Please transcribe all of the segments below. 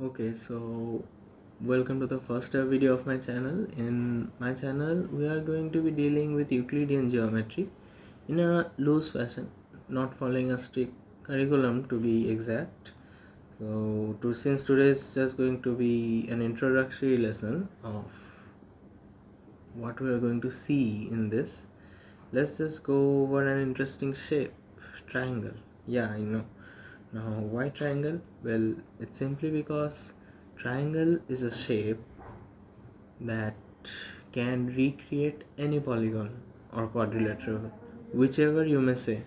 Okay, so welcome to the first video of my channel. In my channel, we are going to be dealing with Euclidean geometry in a loose fashion, not following a strict curriculum to be exact. Since today is just going to be an introductory lesson of what we are going to see in this, let's just go over an interesting shape, triangle. Yeah, I know. Now, why triangle? Well, it's simply because triangle is a shape that can recreate any polygon or quadrilateral, whichever you may say.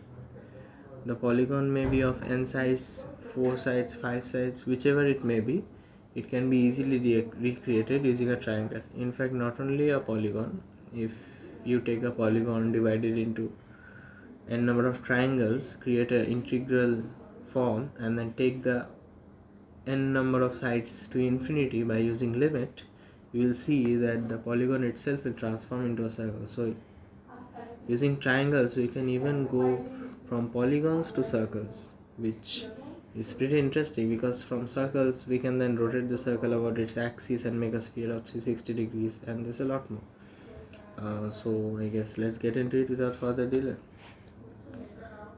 The polygon may be of n sides, 4 sides, 5 sides, whichever it may be. It can be easily recreated using a triangle. In fact, not only a polygon, if you take a polygon divided into n number of triangles, create an integral form, and then take the n number of sides to infinity by using limit, you will see that the polygon itself will transform into a circle. So using triangles we can even go from polygons to circles, which is pretty interesting because from circles we can then rotate the circle about its axis and make a sphere of 360 degrees, and there's a lot more. So I guess let's get into it without further delay.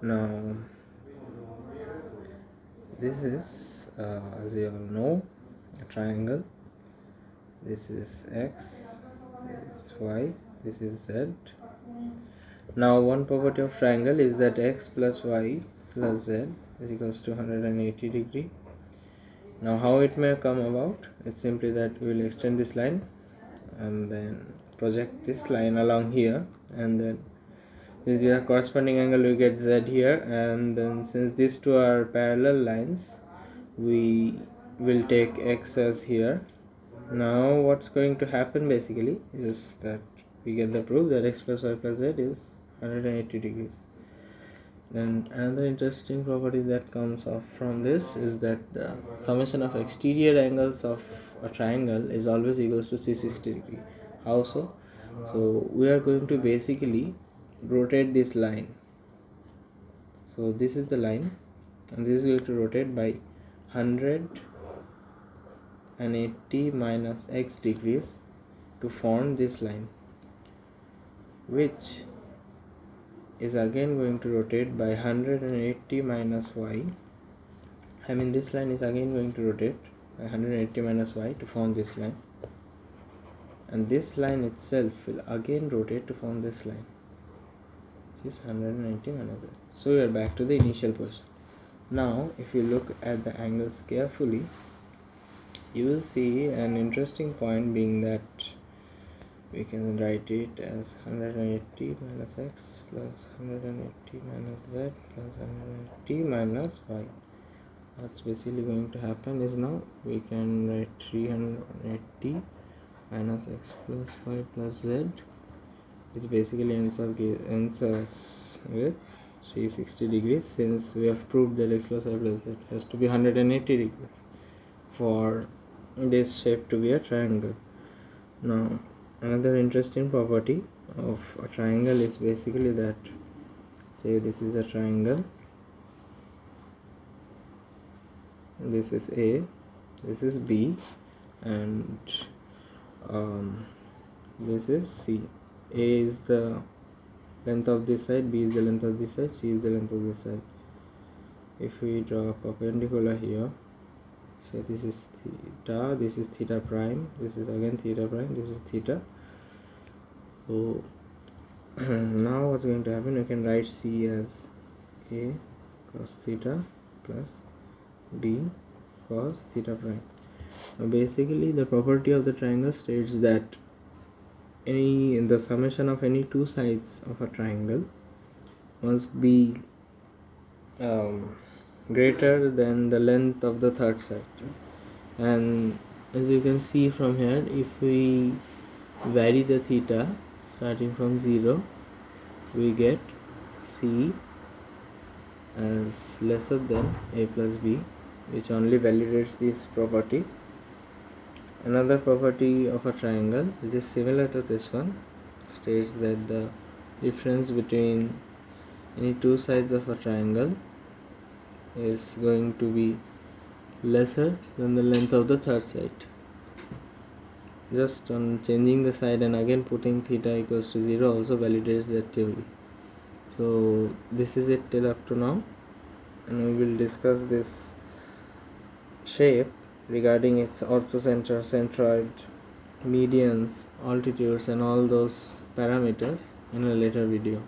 Now this is as you all know, a triangle. This is x, this is y, this is z. Now one property of triangle is that x plus y plus z is equals to 180 degree. Now how it may come about? It's simply that we will extend this line and then project this line along here, and then with the corresponding angle we get z here, and then since these two are parallel lines we will take x as here. Now what's going to happen basically is that we get the proof that x plus y plus z is 180 degrees. Then another interesting property that comes off from this is that the summation of exterior angles of a triangle is always equals to 360 degree. How so? So we are going to basically rotate this line. So this is the line, and this is going to rotate by 180 minus x degrees to form this line, which is again going to rotate by 180 minus y. This line is again going to rotate by 180 minus y to form this line, and this line itself will again rotate to form this line, which is 190 minus y. So we are back to the initial position. Now if you look at the angles carefully, you will see an interesting point being that we can write it as 180 minus x plus 180 minus z plus 180 minus y. What's basically going to happen is now we can write 380 minus x plus y plus z, which basically ends us with 360 degrees, since we have proved that x plus y plus z has to be 180 degrees for this shape to be a triangle. Now another interesting property of a triangle is basically that, say this is a triangle, this is A, this is B, and this is C. A is the length of this side, B is the length of this side, C is the length of this side. If we draw a perpendicular here, so this is theta, this is theta prime, this is again theta prime, this is theta. So now what's going to happen, we can write C as A cos theta plus B cos theta prime. Now basically the property of the triangle states that the summation of any two sides of a triangle must be greater than the length of the third side. And as you can see from here, if we vary the theta starting from 0, we get C as lesser than A plus B, which only validates this property. Another property of a triangle, which is similar to this one, states that the difference between any two sides of a triangle is going to be lesser than the length of the third side. Just on changing the side and again putting theta equals to 0 also validates that theory. So this is it till up to now, and we will discuss this shape regarding its orthocenter, centroid, medians, altitudes and all those parameters in a later video.